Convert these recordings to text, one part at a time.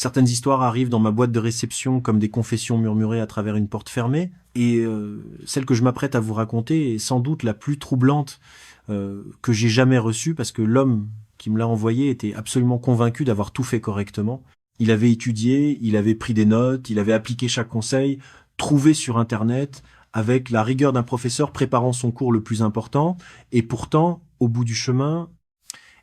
Certaines histoires arrivent dans ma boîte de réception comme des confessions murmurées à travers une porte fermée. Et celle que je m'apprête à vous raconter est sans doute la plus troublante que j'ai jamais reçue, parce que l'homme qui me l'a envoyée était absolument convaincu d'avoir tout fait correctement. Il avait étudié, il avait pris des notes, il avait appliqué chaque conseil, trouvé sur Internet, avec la rigueur d'un professeur préparant son cours le plus important. Et pourtant, au bout du chemin,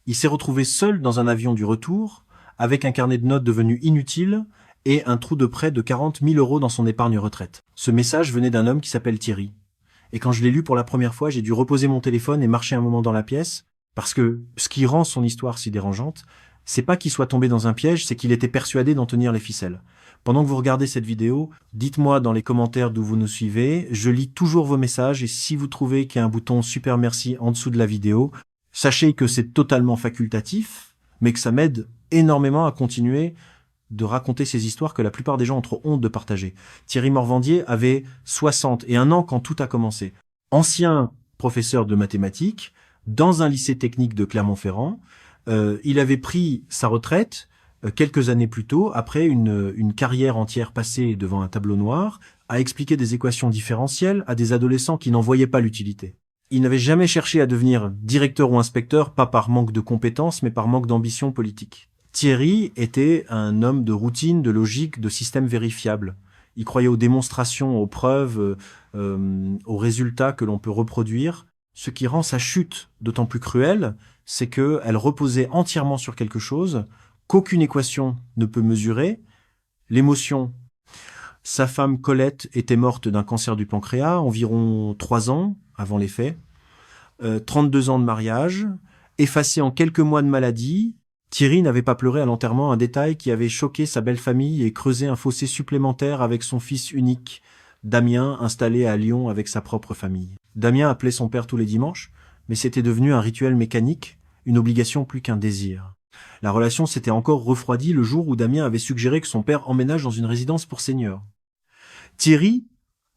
il s'est retrouvé seul dans un avion du retour, avec un carnet de notes devenu inutile et un trou de près de 40 000 € dans son épargne retraite. Ce message venait d'un homme qui s'appelle Thierry. Et quand je l'ai lu pour la première fois, j'ai dû reposer mon téléphone et marcher un moment dans la pièce, parce que ce qui rend son histoire si dérangeante, c'est pas qu'il soit tombé dans un piège, c'est qu'il était persuadé d'en tenir les ficelles. Pendant que vous regardez cette vidéo, dites-moi dans les commentaires d'où vous nous suivez, je lis toujours vos messages, et si vous trouvez qu'il y a un bouton super merci en dessous de la vidéo, sachez que c'est totalement facultatif, mais que ça m'aide énormément à continuer de raconter ces histoires que la plupart des gens ont trop honte de partager. Thierry Morvandier avait 61 ans quand tout a commencé. Ancien professeur de mathématiques dans un lycée technique de Clermont-Ferrand, il avait pris sa retraite quelques années plus tôt, après une carrière entière passée devant un tableau noir, à expliquer des équations différentielles à des adolescents qui n'en voyaient pas l'utilité. Il n'avait jamais cherché à devenir directeur ou inspecteur, pas par manque de compétences, mais par manque d'ambition politique. Thierry était un homme de routine, de logique, de système vérifiable. Il croyait aux démonstrations, aux preuves, aux résultats que l'on peut reproduire. Ce qui rend sa chute d'autant plus cruelle, c'est qu'elle reposait entièrement sur quelque chose qu'aucune équation ne peut mesurer, l'émotion. Sa femme Colette était morte d'un cancer du pancréas, environ 3 ans avant les faits, 32 ans de mariage, effacé en quelques mois de maladie. Thierry n'avait pas pleuré à l'enterrement, un détail qui avait choqué sa belle famille et creusé un fossé supplémentaire avec son fils unique, Damien, installé à Lyon avec sa propre famille. Damien appelait son père tous les dimanches, mais c'était devenu un rituel mécanique, une obligation plus qu'un désir. La relation s'était encore refroidie le jour où Damien avait suggéré que son père emménage dans une résidence pour seniors. Thierry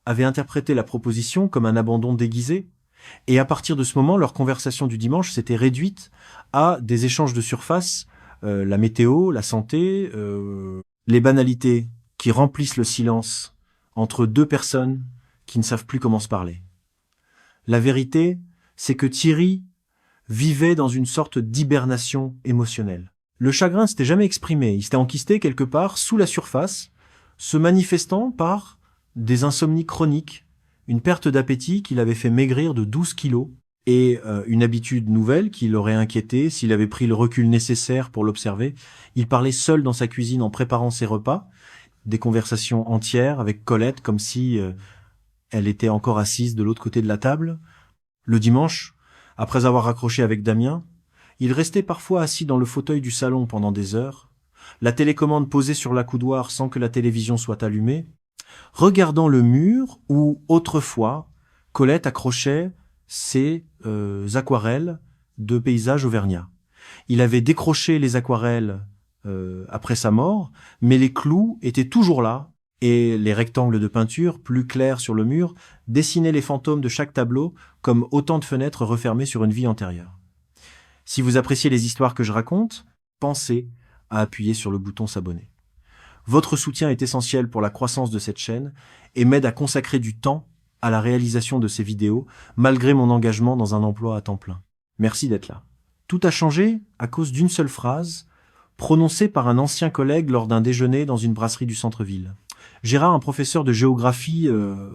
avait interprété la proposition comme un abandon déguisé, et à partir de ce moment, leur conversation du dimanche s'était réduite à des échanges de surface, la météo, la santé, les banalités qui remplissent le silence entre deux personnes qui ne savent plus comment se parler. La vérité, c'est que Thierry vivait dans une sorte d'hibernation émotionnelle. Le chagrin s'était jamais exprimé, il s'était enquisté quelque part sous la surface, se manifestant par des insomnies chroniques, une perte d'appétit qui l'avait fait maigrir de 12 kilos, et une habitude nouvelle qui l'aurait inquiété s'il avait pris le recul nécessaire pour l'observer. Il parlait seul dans sa cuisine en préparant ses repas, des conversations entières avec Colette comme si elle était encore assise de l'autre côté de la table. Le dimanche, après avoir raccroché avec Damien, il restait parfois assis dans le fauteuil du salon pendant des heures, la télécommande posée sur l'accoudoir sans que la télévision soit allumée, regardant le mur où, autrefois, Colette accrochait ses aquarelles de paysages auvergnats. Il avait décroché les aquarelles après sa mort, mais les clous étaient toujours là, et les rectangles de peinture, plus clairs sur le mur, dessinaient les fantômes de chaque tableau comme autant de fenêtres refermées sur une vie antérieure. Si vous appréciez les histoires que je raconte, pensez à appuyer sur le bouton s'abonner. Votre soutien est essentiel pour la croissance de cette chaîne et m'aide à consacrer du temps à la réalisation de ces vidéos, malgré mon engagement dans un emploi à temps plein. Merci d'être là. Tout a changé à cause d'une seule phrase, prononcée par un ancien collègue lors d'un déjeuner dans une brasserie du centre-ville. Gérard, un professeur de géographie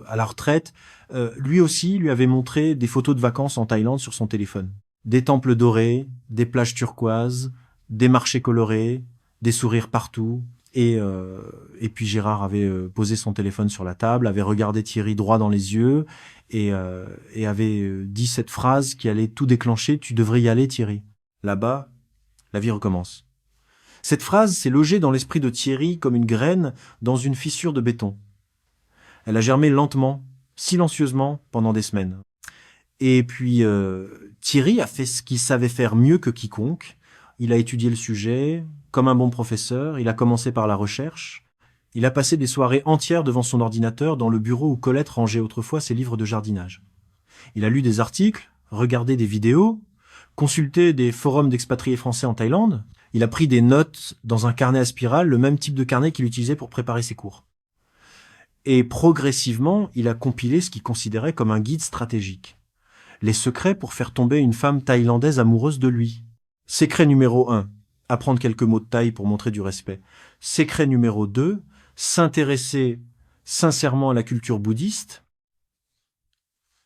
à la retraite, lui aussi lui avait montré des photos de vacances en Thaïlande sur son téléphone. Des temples dorés, des plages turquoises, des marchés colorés, des sourires partout. Et puis Gérard avait posé son téléphone sur la table, avait regardé Thierry droit dans les yeux et avait dit cette phrase qui allait tout déclencher: « Tu devrais y aller, Thierry. Là-bas, la vie recommence. » Cette phrase s'est logée dans l'esprit de Thierry comme une graine dans une fissure de béton. Elle a germé lentement, silencieusement, pendant des semaines. Et puis Thierry a fait ce qu'il savait faire mieux que quiconque. Il a étudié le sujet, comme un bon professeur, il a commencé par la recherche. Il a passé des soirées entières devant son ordinateur dans le bureau où Colette rangeait autrefois ses livres de jardinage. Il a lu des articles, regardé des vidéos, consulté des forums d'expatriés français en Thaïlande, Il a pris des notes dans un carnet à spirale, le même type de carnet qu'il utilisait pour préparer ses cours. Et progressivement, il a compilé ce qu'il considérait comme un guide stratégique. Les secrets pour faire tomber une femme thaïlandaise amoureuse de lui. Secret numéro 1, apprendre quelques mots de thaï pour montrer du respect. Secret numéro 2, s'intéresser sincèrement à la culture bouddhiste.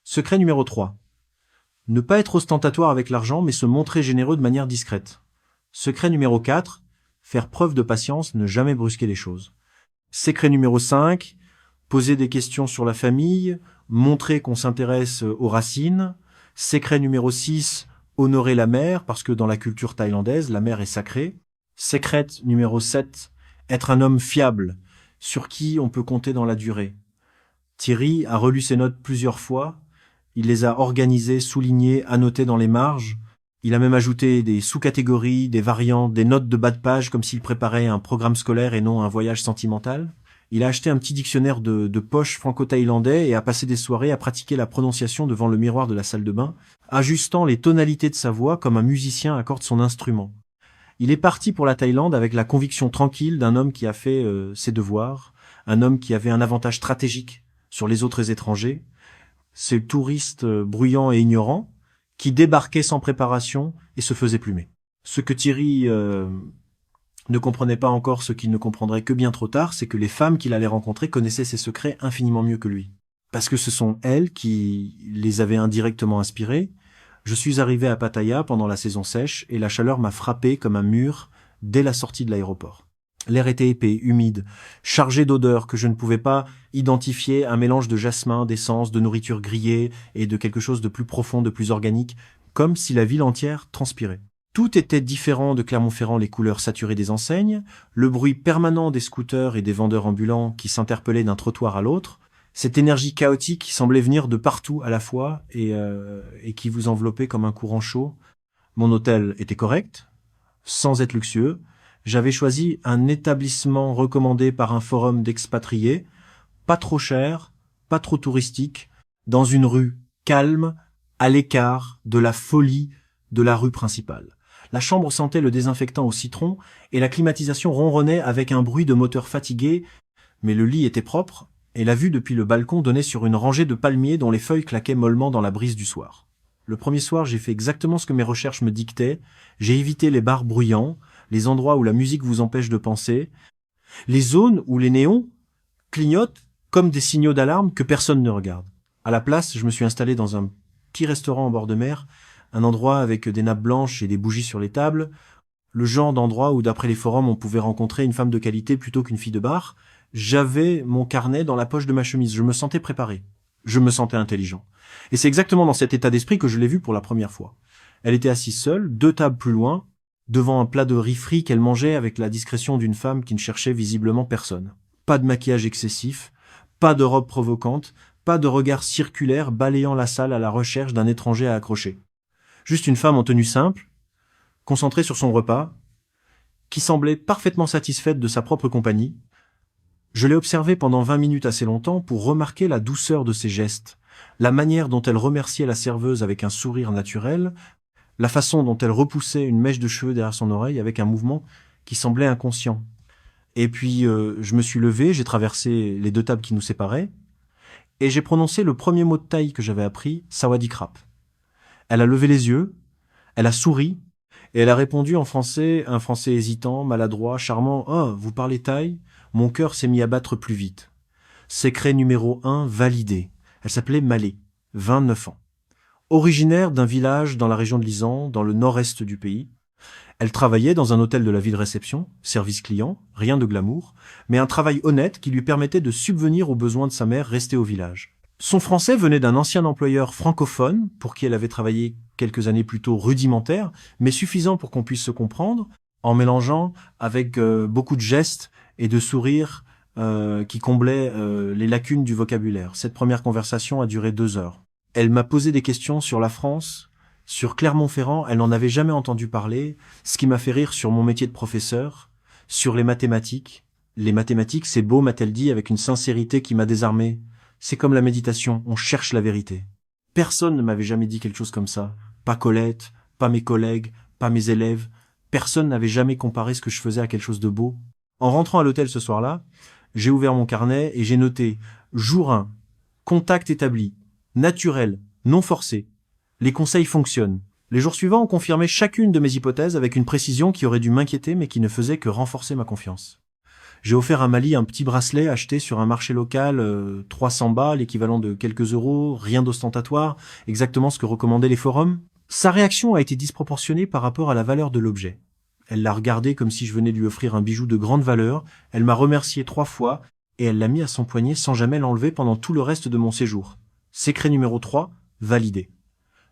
Secret numéro 3, ne pas être ostentatoire avec l'argent, mais se montrer généreux de manière discrète. Secret numéro 4, faire preuve de patience, ne jamais brusquer les choses. Secret numéro 5, poser des questions sur la famille, montrer qu'on s'intéresse aux racines. Secret numéro 6, honorer la mère, parce que dans la culture thaïlandaise, la mère est sacrée. Secret numéro 7, être un homme fiable, sur qui on peut compter dans la durée. Thierry a relu ses notes plusieurs fois, il les a organisées, soulignées, annotées dans les marges. Il a même ajouté des sous-catégories, des variantes, des notes de bas de page, comme s'il préparait un programme scolaire et non un voyage sentimental. Il a acheté un petit dictionnaire de poche franco-thaïlandais et a passé des soirées à pratiquer la prononciation devant le miroir de la salle de bain, ajustant les tonalités de sa voix comme un musicien accorde son instrument. Il est parti pour la Thaïlande avec la conviction tranquille d'un homme qui a fait ses devoirs, un homme qui avait un avantage stratégique sur les autres étrangers, ces touristes bruyants et ignorants, qui débarquaient sans préparation et se faisaient plumer. Ce que Thierry ne comprenait pas encore, ce qu'il ne comprendrait que bien trop tard, c'est que les femmes qu'il allait rencontrer connaissaient ses secrets infiniment mieux que lui. Parce que ce sont elles qui les avaient indirectement inspirés. Je suis arrivé à Pattaya pendant la saison sèche et la chaleur m'a frappé comme un mur dès la sortie de l'aéroport. L'air était épais, humide, chargé d'odeurs que je ne pouvais pas identifier, un mélange de jasmin, d'essence, de nourriture grillée et de quelque chose de plus profond, de plus organique, comme si la ville entière transpirait. Tout était différent de Clermont-Ferrand, les couleurs saturées des enseignes, le bruit permanent des scooters et des vendeurs ambulants qui s'interpellaient d'un trottoir à l'autre, cette énergie chaotique qui semblait venir de partout à la fois et qui vous enveloppait comme un courant chaud. Mon hôtel était correct, sans être luxueux. J'avais choisi un établissement recommandé par un forum d'expatriés, pas trop cher, pas trop touristique, dans une rue calme, à l'écart de la folie de la rue principale. La chambre sentait le désinfectant au citron et la climatisation ronronnait avec un bruit de moteur fatigué, mais le lit était propre et la vue depuis le balcon donnait sur une rangée de palmiers dont les feuilles claquaient mollement dans la brise du soir. Le premier soir, j'ai fait exactement ce que mes recherches me dictaient. J'ai évité les bars bruyants, les endroits où la musique vous empêche de penser, les zones où les néons clignotent comme des signaux d'alarme que personne ne regarde. À la place, je me suis installé dans un petit restaurant en bord de mer, un endroit avec des nappes blanches et des bougies sur les tables, le genre d'endroit où, d'après les forums, on pouvait rencontrer une femme de qualité plutôt qu'une fille de bar. J'avais mon carnet dans la poche de ma chemise, je me sentais préparé, je me sentais intelligent. Et c'est exactement dans cet état d'esprit que je l'ai vue pour la première fois. Elle était assise seule, 2 tables plus loin, devant un plat de riz frit qu'elle mangeait avec la discrétion d'une femme qui ne cherchait visiblement personne. Pas de maquillage excessif, pas de robe provocante, pas de regard circulaire balayant la salle à la recherche d'un étranger à accrocher. Juste une femme en tenue simple, concentrée sur son repas, qui semblait parfaitement satisfaite de sa propre compagnie. Je l'ai observée pendant 20 minutes assez longtemps pour remarquer la douceur de ses gestes, la manière dont elle remerciait la serveuse avec un sourire naturel, la façon dont elle repoussait une mèche de cheveux derrière son oreille avec un mouvement qui semblait inconscient. Et puis, je me suis levé, j'ai traversé les 2 tables qui nous séparaient, et j'ai prononcé le premier mot de thaï que j'avais appris, Sawadee Krap. Elle a levé les yeux, elle a souri, et elle a répondu en français, un français hésitant, maladroit, charmant. « Oh, vous parlez thaï ?» Mon cœur s'est mis à battre plus vite. Secret numéro 1 validé. Elle s'appelait Malé, 29 ans. Originaire d'un village dans la région de l'Isan, dans le nord-est du pays. Elle travaillait dans un hôtel de la ville réception, service client, rien de glamour, mais un travail honnête qui lui permettait de subvenir aux besoins de sa mère restée au village. Son français venait d'un ancien employeur francophone, pour qui elle avait travaillé quelques années plus tôt rudimentaire, mais suffisant pour qu'on puisse se comprendre, en mélangeant avec beaucoup de gestes et de sourires qui comblaient les lacunes du vocabulaire. Cette première conversation a duré 2 heures. Elle m'a posé des questions sur la France, sur Clermont-Ferrand, elle n'en avait jamais entendu parler, ce qui m'a fait rire sur mon métier de professeur, sur les mathématiques. Les mathématiques, c'est beau, m'a-t-elle dit avec une sincérité qui m'a désarmé. C'est comme la méditation, on cherche la vérité. Personne ne m'avait jamais dit quelque chose comme ça. Pas Colette, pas mes collègues, pas mes élèves, Personne n'avait jamais comparé ce que je faisais à quelque chose de beau. En rentrant à l'hôtel ce soir-là, j'ai ouvert mon carnet et j'ai noté jour 1, contact établi, naturel, non forcé. Les conseils fonctionnent. Les jours suivants ont confirmé chacune de mes hypothèses avec une précision qui aurait dû m'inquiéter mais qui ne faisait que renforcer ma confiance. J'ai offert à Mali un petit bracelet acheté sur un marché local, 300 balles, l'équivalent de quelques euros, rien d'ostentatoire, exactement ce que recommandaient les forums. Sa réaction a été disproportionnée par rapport à la valeur de l'objet. Elle l'a regardé comme si je venais lui offrir un bijou de grande valeur, elle m'a remercié 3 fois, et elle l'a mis à son poignet sans jamais l'enlever pendant tout le reste de mon séjour. Secret numéro 3, validé.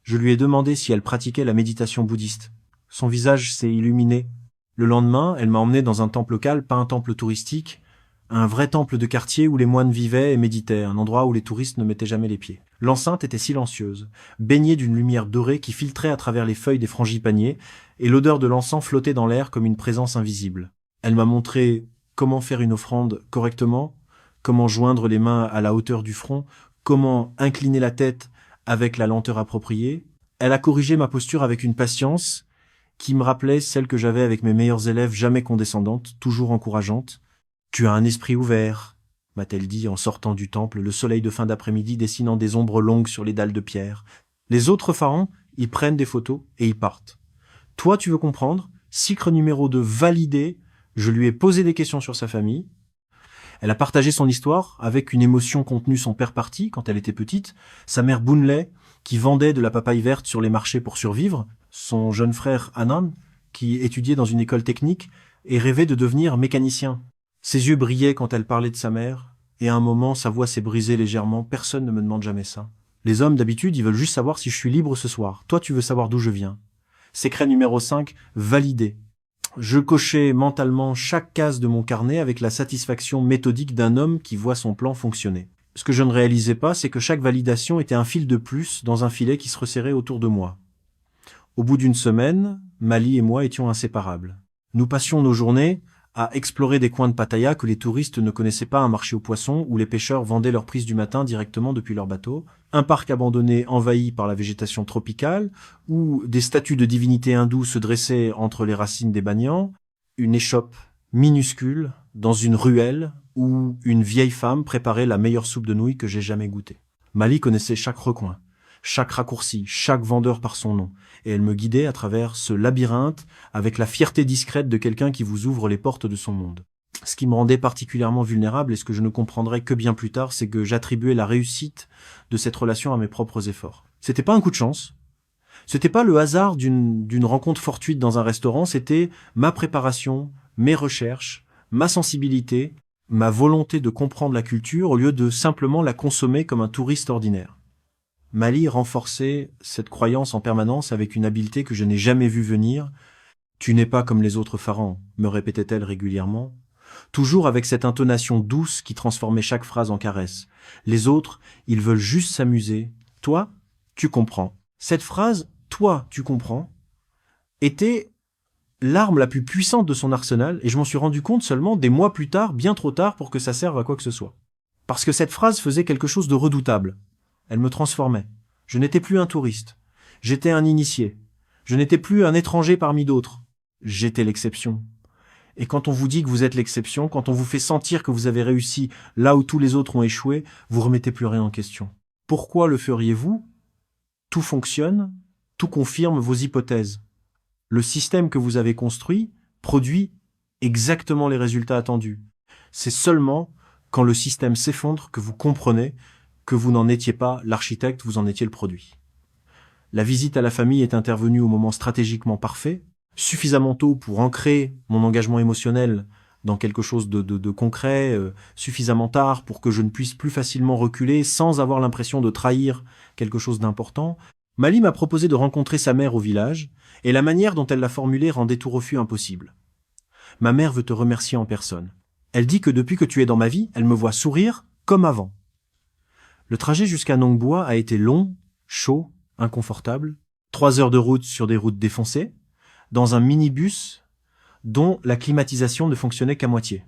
Je lui ai demandé si elle pratiquait la méditation bouddhiste. Son visage s'est illuminé. Le lendemain, elle m'a emmené dans un temple local, pas un temple touristique, un vrai temple de quartier où les moines vivaient et méditaient, un endroit où les touristes ne mettaient jamais les pieds. L'enceinte était silencieuse, baignée d'une lumière dorée qui filtrait à travers les feuilles des frangipaniers, et l'odeur de l'encens flottait dans l'air comme une présence invisible. Elle m'a montré comment faire une offrande correctement, comment joindre les mains à la hauteur du front, comment incliner la tête avec la lenteur appropriée. Elle a corrigé ma posture avec une patience qui me rappelait celle que j'avais avec mes meilleurs élèves, jamais condescendante, toujours encourageante. « Tu as un esprit ouvert », m'a-t-elle dit en sortant du temple, le soleil de fin d'après-midi dessinant des ombres longues sur les dalles de pierre. Les autres pharaons, ils prennent des photos et ils partent. Toi, tu veux comprendre? Cycle numéro 2 validé. Je lui ai posé des questions sur sa famille. Elle a partagé son histoire avec une émotion contenue son père parti quand elle était petite, sa mère Bounley qui vendait de la papaye verte sur les marchés pour survivre, son jeune frère Anand qui étudiait dans une école technique et rêvait de devenir mécanicien. Ses yeux brillaient quand elle parlait de sa mère, et à un moment sa voix s'est brisée légèrement. Personne ne me demande jamais ça. Les hommes d'habitude, ils veulent juste savoir si je suis libre ce soir. Toi, tu veux savoir d'où je viens. Secret numéro 5, validé. Je cochais mentalement chaque case de mon carnet avec la satisfaction méthodique d'un homme qui voit son plan fonctionner. Ce que je ne réalisais pas, c'est que chaque validation était un fil de plus dans un filet qui se resserrait autour de moi. Au bout d'une semaine, Mali et moi étions inséparables. Nous passions nos journées à explorer des coins de Pattaya que les touristes ne connaissaient pas, un marché aux poissons où les pêcheurs vendaient leurs prises du matin directement depuis leur bateau, un parc abandonné envahi par la végétation tropicale, où des statues de divinités hindoues se dressaient entre les racines des banians, une échoppe minuscule dans une ruelle où une vieille femme préparait la meilleure soupe de nouilles que j'ai jamais goûtée. Mali connaissait chaque recoin, chaque raccourci, chaque vendeur par son nom, et elle me guidait à travers ce labyrinthe avec la fierté discrète de quelqu'un qui vous ouvre les portes de son monde. Ce qui me rendait particulièrement vulnérable et ce que je ne comprendrai que bien plus tard, c'est que j'attribuais la réussite de cette relation à mes propres efforts. C'était pas un coup de chance, c'était pas le hasard d'une rencontre fortuite dans un restaurant, c'était ma préparation, mes recherches, ma sensibilité, ma volonté de comprendre la culture au lieu de simplement la consommer comme un touriste ordinaire. Mali renforçait cette croyance en permanence avec une habileté que je n'ai jamais vue venir. « Tu n'es pas comme les autres pharaons », me répétait-elle régulièrement, toujours avec cette intonation douce qui transformait chaque phrase en caresse. Les autres, ils veulent juste s'amuser. Toi, tu comprends. Cette phrase « toi, tu comprends » était l'arme la plus puissante de son arsenal et je m'en suis rendu compte seulement des mois plus tard, bien trop tard pour que ça serve à quoi que ce soit. Parce que cette phrase faisait quelque chose de redoutable. Elle me transformait. Je n'étais plus un touriste. J'étais un initié. Je n'étais plus un étranger parmi d'autres. J'étais l'exception. Et quand on vous dit que vous êtes l'exception, quand on vous fait sentir que vous avez réussi là où tous les autres ont échoué, vous remettez plus rien en question. Pourquoi le feriez-vous? Tout fonctionne, tout confirme vos hypothèses. Le système que vous avez construit produit exactement les résultats attendus. C'est seulement quand le système s'effondre que vous comprenez que vous n'en étiez pas l'architecte, vous en étiez le produit. La visite à la famille est intervenue au moment stratégiquement parfait, suffisamment tôt pour ancrer mon engagement émotionnel dans quelque chose de concret, suffisamment tard pour que je ne puisse plus facilement reculer sans avoir l'impression de trahir quelque chose d'important. Mali m'a proposé de rencontrer sa mère au village, et la manière dont elle l'a formulé rendait tout refus impossible. Ma mère veut te remercier en personne. Elle dit que depuis que tu es dans ma vie, elle me voit sourire comme avant. Le trajet jusqu'à Nong Bua a été long, chaud, inconfortable. 3 heures de route sur des routes défoncées, dans un minibus dont la climatisation ne fonctionnait qu'à moitié.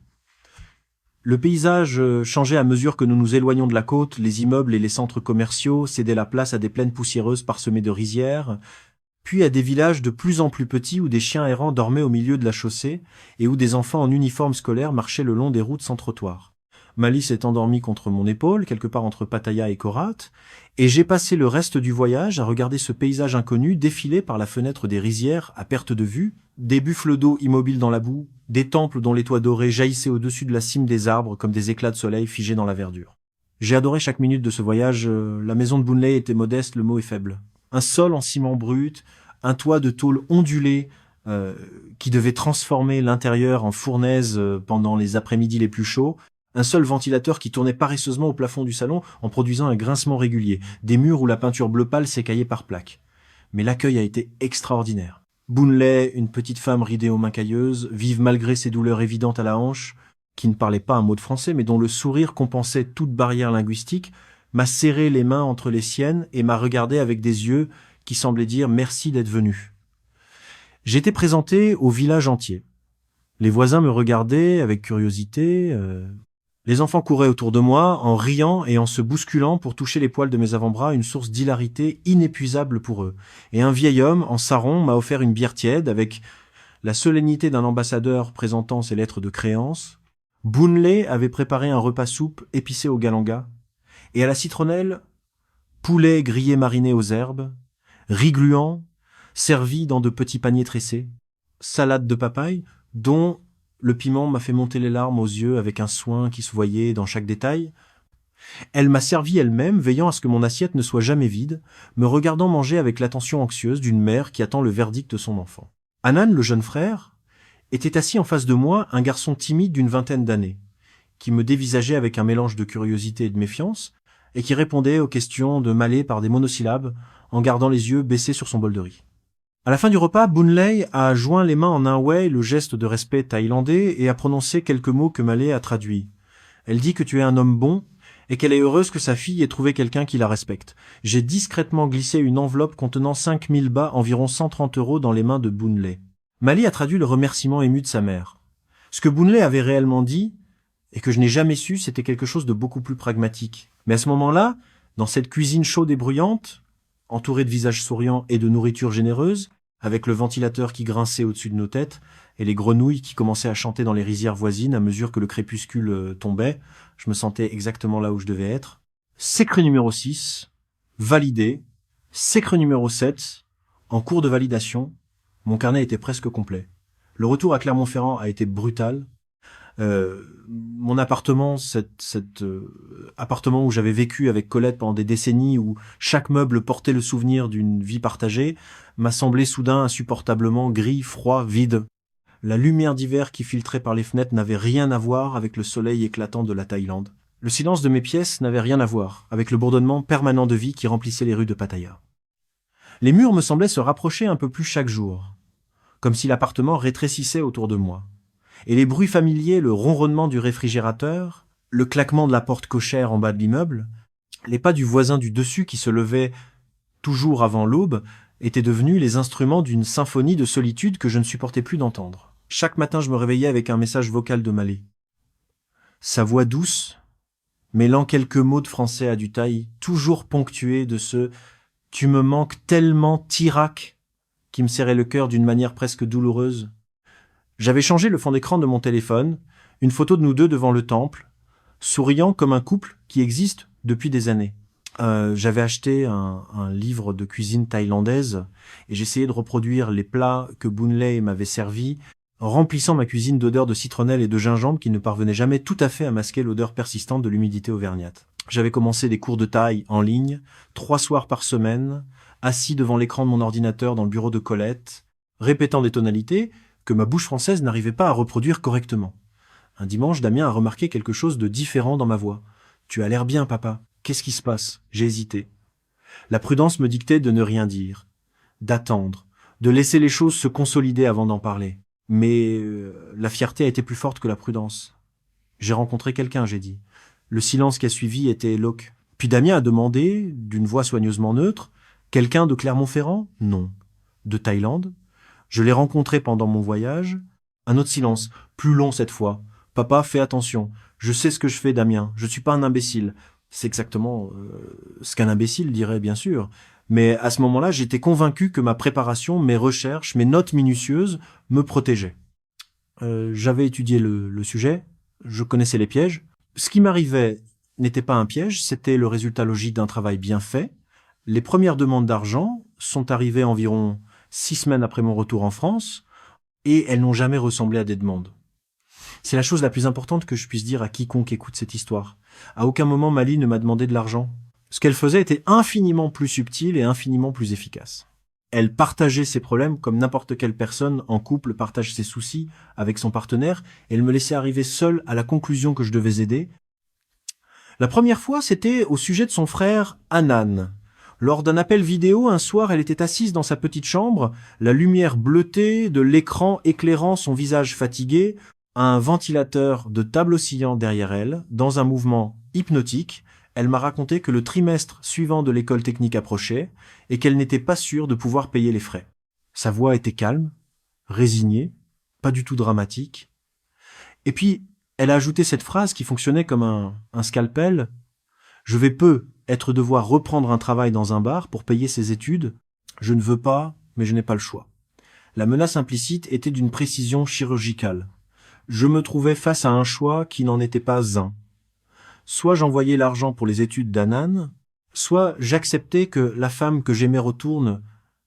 Le paysage changeait à mesure que nous nous éloignions de la côte, les immeubles et les centres commerciaux cédaient la place à des plaines poussiéreuses parsemées de rizières. puis à des villages de plus en plus petits où des chiens errants dormaient au milieu de la chaussée et où des enfants en uniforme scolaire marchaient le long des routes sans trottoir. Mali s'est endormi contre mon épaule, quelque part entre Pattaya et Korat, et j'ai passé le reste du voyage à regarder ce paysage inconnu défiler par la fenêtre des rizières à perte de vue, des buffles d'eau immobiles dans la boue, des temples dont les toits dorés jaillissaient au-dessus de la cime des arbres comme des éclats de soleil figés dans la verdure. J'ai adoré chaque minute de ce voyage. La maison de Boonley était modeste, le mot est faible. Un sol en ciment brut, un toit de tôle ondulé qui devait transformer l'intérieur en fournaise pendant les après-midi les plus chauds, un seul ventilateur qui tournait paresseusement au plafond du salon en produisant un grincement régulier, des murs où la peinture bleu pâle s'écaillait par plaques. Mais l'accueil a été extraordinaire. Boonley, une petite femme ridée aux mains cailleuses, vive malgré ses douleurs évidentes à la hanche, qui ne parlait pas un mot de français, mais dont le sourire compensait toute barrière linguistique, m'a serré les mains entre les siennes et m'a regardé avec des yeux qui semblaient dire « merci d'être venu ». J'étais présenté au village entier. Les voisins me regardaient avec curiosité. Les enfants couraient autour de moi, en riant et en se bousculant pour toucher les poils de mes avant-bras, une source d'hilarité inépuisable pour eux. Et un vieil homme, en sarong, m'a offert une bière tiède avec la solennité d'un ambassadeur présentant ses lettres de créance. Boonley avait préparé un repas soupe épicé au galanga, et à la citronnelle, poulet grillé mariné aux herbes, riz gluant, servi dans de petits paniers tressés, salade de papaye, dont le piment m'a fait monter les larmes aux yeux avec un soin qui se voyait dans chaque détail. Elle m'a servi elle-même, veillant à ce que mon assiette ne soit jamais vide, me regardant manger avec l'attention anxieuse d'une mère qui attend le verdict de son enfant. Anan, le jeune frère, était assis en face de moi, un garçon timide d'une vingtaine d'années, qui me dévisageait avec un mélange de curiosité et de méfiance, et qui répondait aux questions de Malais par des monosyllabes, en gardant les yeux baissés sur son bol de riz. À la fin du repas, Boonley a joint les mains en un way, le geste de respect thaïlandais, et a prononcé quelques mots que Malais a traduits. Elle dit que tu es un homme bon, et qu'elle est heureuse que sa fille ait trouvé quelqu'un qui la respecte. J'ai discrètement glissé une enveloppe contenant 5000 bahts, environ 130 € dans les mains de Boonley. Mali a traduit le remerciement ému de sa mère. Ce que Boonley avait réellement dit, et que je n'ai jamais su, c'était quelque chose de beaucoup plus pragmatique. Mais à ce moment-là, dans cette cuisine chaude et bruyante, entourée de visages souriants et de nourriture généreuse, avec le ventilateur qui grinçait au-dessus de nos têtes, et les grenouilles qui commençaient à chanter dans les rizières voisines à mesure que le crépuscule tombait, je me sentais exactement là où je devais être. Secret numéro 6, validé. Secret numéro 7, en cours de validation. Mon carnet était presque complet. Le retour à Clermont-Ferrand a été brutal. Mon appartement, cet appartement où j'avais vécu avec Colette pendant des décennies, où chaque meuble portait le souvenir d'une vie partagée, m'a semblé soudain insupportablement gris, froid, vide. La lumière d'hiver qui filtrait par les fenêtres n'avait rien à voir avec le soleil éclatant de la Thaïlande. Le silence de mes pièces n'avait rien à voir avec le bourdonnement permanent de vie qui remplissait les rues de Pattaya. Les murs me semblaient se rapprocher un peu plus chaque jour, comme si l'appartement rétrécissait autour de moi. Et les bruits familiers, le ronronnement du réfrigérateur, le claquement de la porte cochère en bas de l'immeuble, les pas du voisin du dessus qui se levait toujours avant l'aube, étaient devenus les instruments d'une symphonie de solitude que je ne supportais plus d'entendre. Chaque matin, je me réveillais avec un message vocal de Malais. Sa voix douce, mêlant quelques mots de français à du thaï, toujours ponctué de ce « tu me manques tellement, Tirac » qui me serrait le cœur d'une manière presque douloureuse. J'avais changé le fond d'écran de mon téléphone, une photo de nous deux devant le temple, souriant comme un couple qui existe depuis des années. J'avais acheté un livre de cuisine thaïlandaise et j'essayais de reproduire les plats que Boonley m'avait servis, remplissant ma cuisine d'odeurs de citronnelle et de gingembre qui ne parvenaient jamais tout à fait à masquer l'odeur persistante de l'humidité auvergnate. J'avais commencé des cours de thaï en ligne, 3 soirs par semaine, assis devant l'écran de mon ordinateur dans le bureau de Colette, répétant des tonalités que ma bouche française n'arrivait pas à reproduire correctement. Un dimanche, Damien a remarqué quelque chose de différent dans ma voix. « Tu as l'air bien, papa. Qu'est-ce qui se passe ?» J'ai hésité. La prudence me dictait de ne rien dire, d'attendre, de laisser les choses se consolider avant d'en parler. Mais la fierté a été plus forte que la prudence. J'ai rencontré quelqu'un, j'ai dit. Le silence qui a suivi était éloquent. Puis Damien a demandé, d'une voix soigneusement neutre, « Quelqu'un de Clermont-Ferrand » ? « Non. »« De Thaïlande ?» Je l'ai rencontré pendant mon voyage. Un autre silence, plus long cette fois. « Papa, fais attention. Je sais ce que je fais, Damien. Je suis pas un imbécile. » C'est exactement ce qu'un imbécile dirait, bien sûr. Mais à ce moment-là, j'étais convaincu que ma préparation, mes recherches, mes notes minutieuses me protégeaient. J'avais étudié le sujet, je connaissais les pièges. Ce qui m'arrivait n'était pas un piège, c'était le résultat logique d'un travail bien fait. Les premières demandes d'argent sont arrivées environ 6 semaines après mon retour en France, et elles n'ont jamais ressemblé à des demandes. C'est la chose la plus importante que je puisse dire à quiconque écoute cette histoire. À aucun moment Mali ne m'a demandé de l'argent. Ce qu'elle faisait était infiniment plus subtil et infiniment plus efficace. Elle partageait ses problèmes comme n'importe quelle personne en couple partage ses soucis avec son partenaire, et elle me laissait arriver seule à la conclusion que je devais aider. La première fois, c'était au sujet de son frère Hanan. Lors d'un appel vidéo, un soir, elle était assise dans sa petite chambre, la lumière bleutée de l'écran éclairant son visage fatigué, un ventilateur de table oscillant derrière elle, dans un mouvement hypnotique. Elle m'a raconté que le trimestre suivant de l'école technique approchait et qu'elle n'était pas sûre de pouvoir payer les frais. Sa voix était calme, résignée, pas du tout dramatique. Et puis, elle a ajouté cette phrase qui fonctionnait comme un scalpel. « Je vais devoir reprendre un travail dans un bar pour payer ses études. Je ne veux pas, mais je n'ai pas le choix. » La menace implicite était d'une précision chirurgicale. Je me trouvais face à un choix qui n'en était pas un. Soit j'envoyais l'argent pour les études d'Hanan, soit j'acceptais que la femme que j'aimais retourne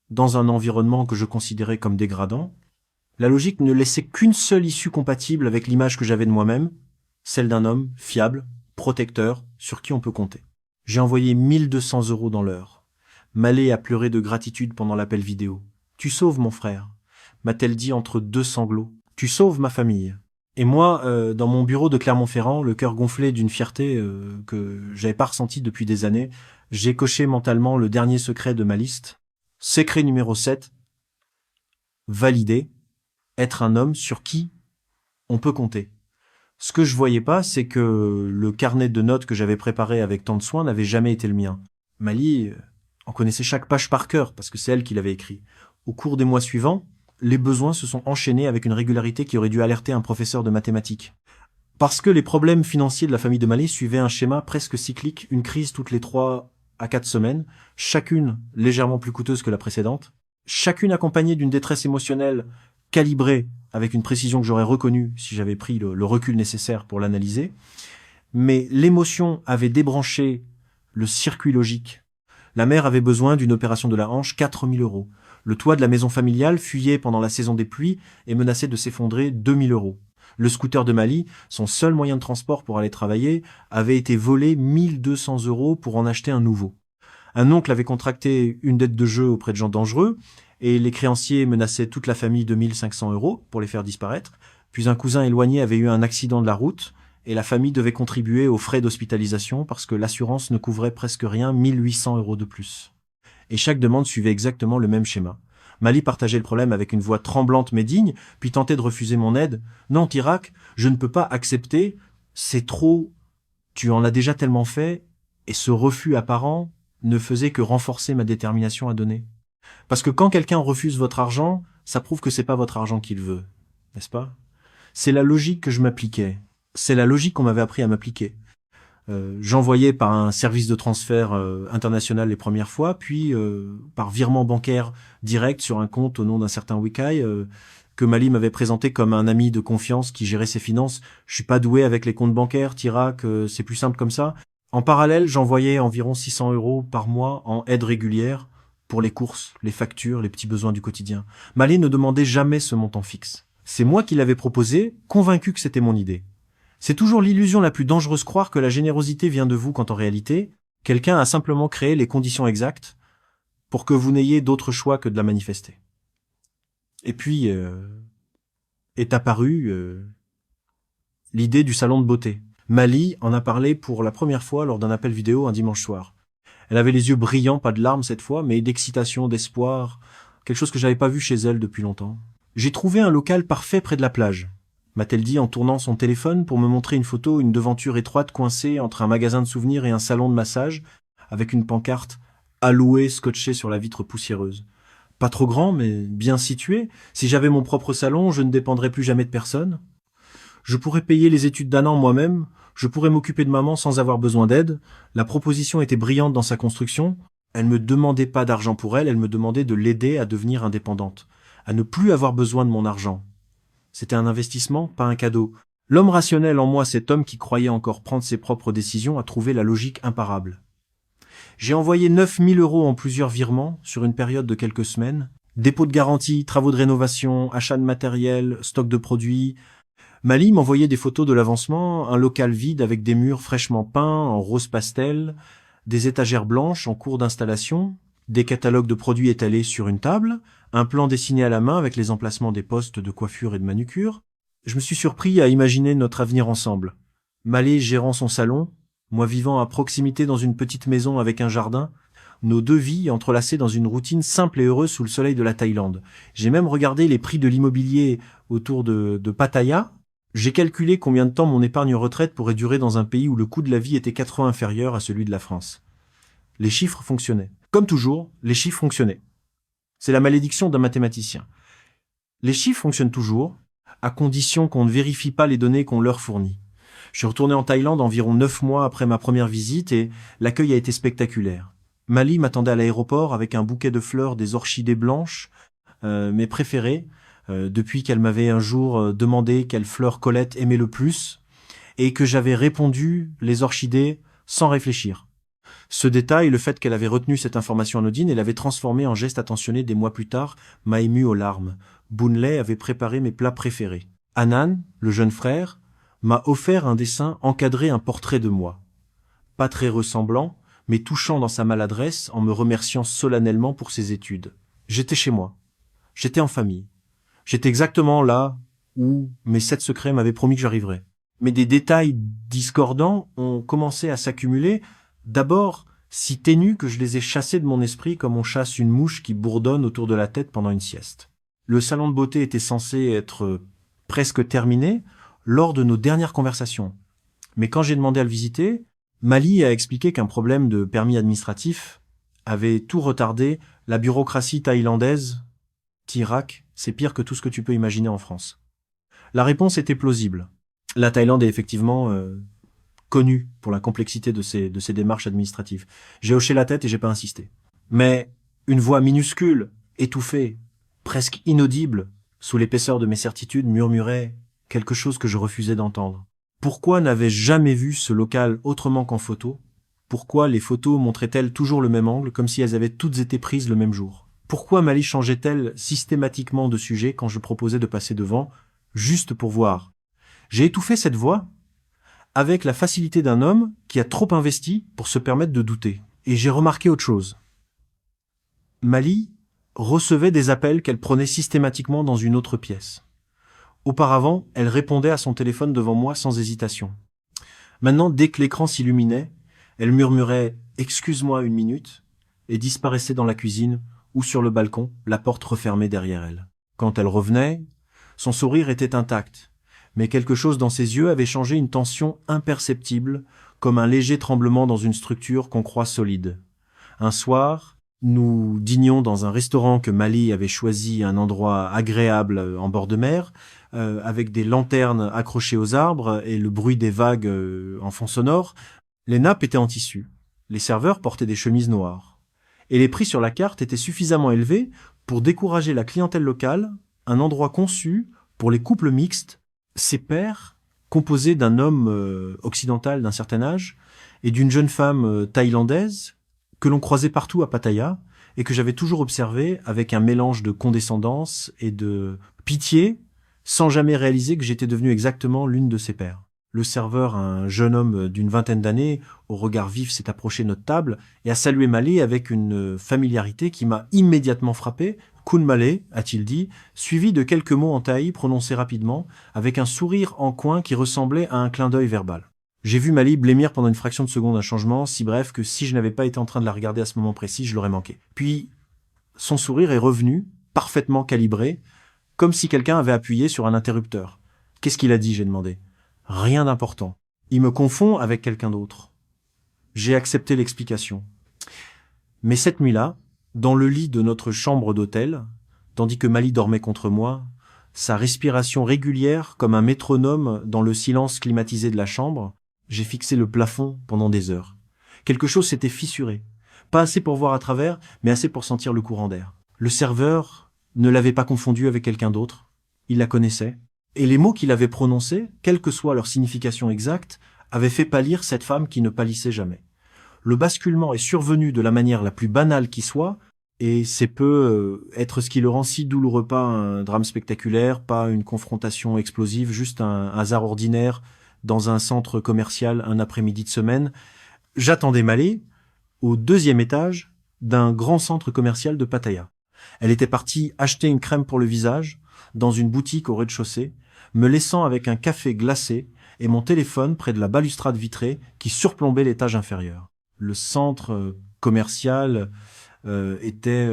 dans un environnement que je considérais comme dégradant. La logique ne laissait qu'une seule issue compatible avec l'image que j'avais de moi-même, celle d'un homme fiable, protecteur, sur qui on peut compter. J'ai envoyé 1 200 € dans l'heure. Malé a pleuré de gratitude pendant l'appel vidéo. « Tu sauves mon frère », m'a-t-elle dit entre 2 sanglots. « Tu sauves ma famille ». Et moi, dans mon bureau de Clermont-Ferrand, le cœur gonflé d'une fierté que j'avais pas ressentie depuis des années, j'ai coché mentalement le dernier secret de ma liste. Secret numéro 7. Valider. Être un homme sur qui on peut compter. Ce que je voyais pas, c'est que le carnet de notes que j'avais préparé avec tant de soin n'avait jamais été le mien. Mali en connaissait chaque page par cœur, parce que c'est elle qui l'avait écrit. Au cours des mois suivants, les besoins se sont enchaînés avec une régularité qui aurait dû alerter un professeur de mathématiques. Parce que les problèmes financiers de la famille de Mali suivaient un schéma presque cyclique, une crise toutes les 3 à 4 semaines, chacune légèrement plus coûteuse que la précédente, chacune accompagnée d'une détresse émotionnelle calibrée avec une précision que j'aurais reconnue si j'avais pris le recul nécessaire pour l'analyser. Mais l'émotion avait débranché le circuit logique. La mère avait besoin d'une opération de la hanche, 4 000 €. Le toit de la maison familiale fuyait pendant la saison des pluies et menaçait de s'effondrer, 2 000 €. Le scooter de Mali, son seul moyen de transport pour aller travailler, avait été volé 1 200 € pour en acheter un nouveau. Un oncle avait contracté une dette de jeu auprès de gens dangereux, et les créanciers menaçaient toute la famille de 1 500 € pour les faire disparaître. Puis un cousin éloigné avait eu un accident de la route, et la famille devait contribuer aux frais d'hospitalisation parce que l'assurance ne couvrait presque rien, 1 800 € de plus. Et chaque demande suivait exactement le même schéma. Mali partageait le problème avec une voix tremblante mais digne, puis tentait de refuser mon aide. « Non, Tirac, je ne peux pas accepter, c'est trop, tu en as déjà tellement fait. » Et ce refus apparent ne faisait que renforcer ma détermination à donner. Parce que quand quelqu'un refuse votre argent, ça prouve que c'est pas votre argent qu'il veut, n'est-ce pas? C'est la logique que je m'appliquais. C'est la logique qu'on m'avait appris à m'appliquer. J'envoyais par un service de transfert international les premières fois, puis par virement bancaire direct sur un compte au nom d'un certain Wikai que Mali m'avait présenté comme un ami de confiance qui gérait ses finances. Je suis pas doué avec les comptes bancaires, Tirac, c'est plus simple comme ça. En parallèle, j'envoyais environ 600 € par mois en aide régulière pour les courses, les factures, les petits besoins du quotidien. Mali ne demandait jamais ce montant fixe. C'est moi qui l'avais proposé, convaincu que c'était mon idée. C'est toujours l'illusion la plus dangereuse croire que la générosité vient de vous quand en réalité, quelqu'un a simplement créé les conditions exactes pour que vous n'ayez d'autre choix que de la manifester. Et puis, est apparue l'idée du salon de beauté. Mali en a parlé pour la première fois lors d'un appel vidéo un dimanche soir. Elle avait les yeux brillants, pas de larmes cette fois, mais d'excitation, d'espoir, quelque chose que j'avais pas vu chez elle depuis longtemps. J'ai trouvé un local parfait près de la plage, m'a-t-elle dit en tournant son téléphone pour me montrer une photo, une devanture étroite coincée entre un magasin de souvenirs et un salon de massage, avec une pancarte « à louer » scotchée sur la vitre poussiéreuse. Pas trop grand, mais bien situé. Si j'avais mon propre salon, je ne dépendrais plus jamais de personne. Je pourrais payer les études d'Hanan moi-même, je pourrais m'occuper de maman sans avoir besoin d'aide. La proposition était brillante dans sa construction. Elle me demandait pas d'argent pour elle, elle me demandait de l'aider à devenir indépendante, à ne plus avoir besoin de mon argent. C'était un investissement, pas un cadeau. L'homme rationnel en moi, cet homme qui croyait encore prendre ses propres décisions, a trouvé la logique imparable. J'ai envoyé 9 000 € en plusieurs virements sur une période de quelques semaines. Dépôt de garantie, travaux de rénovation, achat de matériel, stock de produits. Mali m'envoyait des photos de l'avancement, un local vide avec des murs fraîchement peints en rose pastel, des étagères blanches en cours d'installation, des catalogues de produits étalés sur une table, un plan dessiné à la main avec les emplacements des postes de coiffure et de manucure. Je me suis surpris à imaginer notre avenir ensemble. Malé gérant son salon, moi vivant à proximité dans une petite maison avec un jardin, nos deux vies entrelacées dans une routine simple et heureuse sous le soleil de la Thaïlande. J'ai même regardé les prix de l'immobilier autour de Pattaya. J'ai calculé combien de temps mon épargne retraite pourrait durer dans un pays où le coût de la vie était 4 fois inférieur à celui de la France. Les chiffres fonctionnaient. Comme toujours, les chiffres fonctionnaient. C'est la malédiction d'un mathématicien. Les chiffres fonctionnent toujours, à condition qu'on ne vérifie pas les données qu'on leur fournit. Je suis retourné en Thaïlande environ 9 mois après ma première visite et l'accueil a été spectaculaire. Mali m'attendait à l'aéroport avec un bouquet de fleurs, des orchidées blanches, mes préférées, depuis qu'elle m'avait un jour demandé quelle fleur Colette aimait le plus, et que j'avais répondu les orchidées sans réfléchir. Ce détail, le fait qu'elle avait retenu cette information anodine et l'avait transformée en geste attentionné des mois plus tard, m'a ému aux larmes. Boonley avait préparé mes plats préférés. Anan, le jeune frère, m'a offert un dessin encadré un portrait de moi. Pas très ressemblant, mais touchant dans sa maladresse en me remerciant solennellement pour ses études. J'étais chez moi. J'étais en famille. J'étais exactement là où mes 7 secrets m'avaient promis que j'arriverais. Mais des détails discordants ont commencé à s'accumuler, d'abord si ténus que je les ai chassés de mon esprit comme on chasse une mouche qui bourdonne autour de la tête pendant une sieste. Le salon de beauté était censé être presque terminé lors de nos dernières conversations. Mais quand j'ai demandé à le visiter, Mali a expliqué qu'un problème de permis administratif avait tout retardé. La bureaucratie thaïlandaise, Tirac, c'est pire que tout ce que tu peux imaginer en France. La réponse était plausible. La Thaïlande est effectivement connue pour la complexité de ses démarches administratives. J'ai hoché la tête et j'ai pas insisté. Mais une voix minuscule, étouffée, presque inaudible, sous l'épaisseur de mes certitudes, murmurait quelque chose que je refusais d'entendre. Pourquoi n'avais-je jamais vu ce local autrement qu'en photo? Pourquoi les photos montraient-elles toujours le même angle, comme si elles avaient toutes été prises le même jour? Pourquoi Mali changeait-elle systématiquement de sujet quand je proposais de passer devant, juste pour voir? J'ai étouffé cette voix avec la facilité d'un homme qui a trop investi pour se permettre de douter. Et j'ai remarqué autre chose. Mali recevait des appels qu'elle prenait systématiquement dans une autre pièce. Auparavant, elle répondait à son téléphone devant moi sans hésitation. Maintenant, dès que l'écran s'illuminait, elle murmurait « Excuse-moi une minute » et disparaissait dans la cuisine ou sur le balcon, la porte refermée derrière elle. Quand elle revenait, son sourire était intact, mais quelque chose dans ses yeux avait changé, une tension imperceptible, comme un léger tremblement dans une structure qu'on croit solide. Un soir, nous dînions dans un restaurant que Mali avait choisi, un endroit agréable en bord de mer, avec des lanternes accrochées aux arbres et le bruit des vagues en fond sonore. Les nappes étaient en tissu. Les serveurs portaient des chemises noires. Et les prix sur la carte étaient suffisamment élevés pour décourager la clientèle locale, un endroit conçu pour les couples mixtes, ces pairs composés d'un homme occidental d'un certain âge et d'une jeune femme thaïlandaise que l'on croisait partout à Pattaya et que j'avais toujours observé avec un mélange de condescendance et de pitié, sans jamais réaliser que j'étais devenu exactement l'une de ses pairs. Le serveur, un jeune homme d'une vingtaine d'années, au regard vif, s'est approché de notre table et a salué Malé avec une familiarité qui m'a immédiatement frappé. « Kun Malé », a-t-il dit, suivi de quelques mots en thaï prononcés rapidement, avec un sourire en coin qui ressemblait à un clin d'œil verbal. J'ai vu Mali blêmir pendant une fraction de seconde, un changement si bref que si je n'avais pas été en train de la regarder à ce moment précis, je l'aurais manqué. Puis, son sourire est revenu, parfaitement calibré, comme si quelqu'un avait appuyé sur un interrupteur. « Qu'est-ce qu'il a dit ?» j'ai demandé. « Rien d'important. Il me confond avec quelqu'un d'autre. » J'ai accepté l'explication. Mais cette nuit-là, dans le lit de notre chambre d'hôtel, tandis que Mali dormait contre moi, sa respiration régulière comme un métronome dans le silence climatisé de la chambre, j'ai fixé le plafond pendant des heures. Quelque chose s'était fissuré. Pas assez pour voir à travers, mais assez pour sentir le courant d'air. Le serveur ne l'avait pas confondue avec quelqu'un d'autre. Il la connaissait. Et les mots qu'il avait prononcés, quelle que soit leur signification exacte, avaient fait pâlir cette femme qui ne pâlissait jamais. Le basculement est survenu de la manière la plus banale qui soit, et c'est peu être ce qui le rend si douloureux, pas un drame spectaculaire, pas une confrontation explosive, juste un hasard ordinaire dans un centre commercial un après-midi de semaine. J'attendais Malé au 2e étage d'un grand centre commercial de Pattaya. Elle était partie acheter une crème pour le visage dans une boutique au rez-de-chaussée, me laissant avec un café glacé et mon téléphone près de la balustrade vitrée qui surplombait l'étage inférieur. Le centre commercial était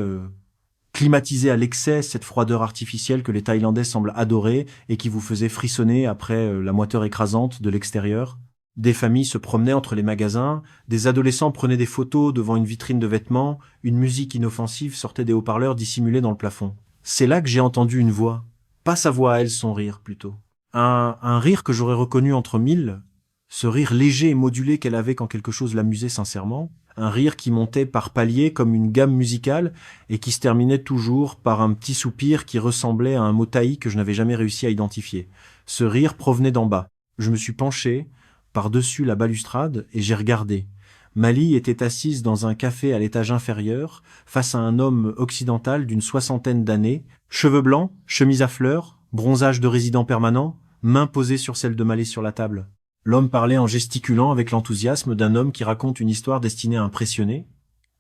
climatisé à l'excès, cette froideur artificielle que les Thaïlandais semblent adorer et qui vous faisait frissonner après la moiteur écrasante de l'extérieur. Des familles se promenaient entre les magasins, des adolescents prenaient des photos devant une vitrine de vêtements, une musique inoffensive sortait des haut-parleurs dissimulés dans le plafond. C'est là que j'ai entendu une voix, pas sa voix à elle, son rire plutôt. Un rire que j'aurais reconnu entre mille, ce rire léger et modulé qu'elle avait quand quelque chose l'amusait sincèrement, un rire qui montait par paliers comme une gamme musicale et qui se terminait toujours par un petit soupir qui ressemblait à un mot taï que je n'avais jamais réussi à identifier. Ce rire provenait d'en bas. Je me suis penché par-dessus la balustrade et j'ai regardé. Mali était assise dans un café à l'étage inférieur, face à un homme occidental d'une 60aine d'années, cheveux blancs, chemise à fleurs, bronzage de résident permanent, mains posées sur celle de Mali sur la table. L'homme parlait en gesticulant avec l'enthousiasme d'un homme qui raconte une histoire destinée à impressionner,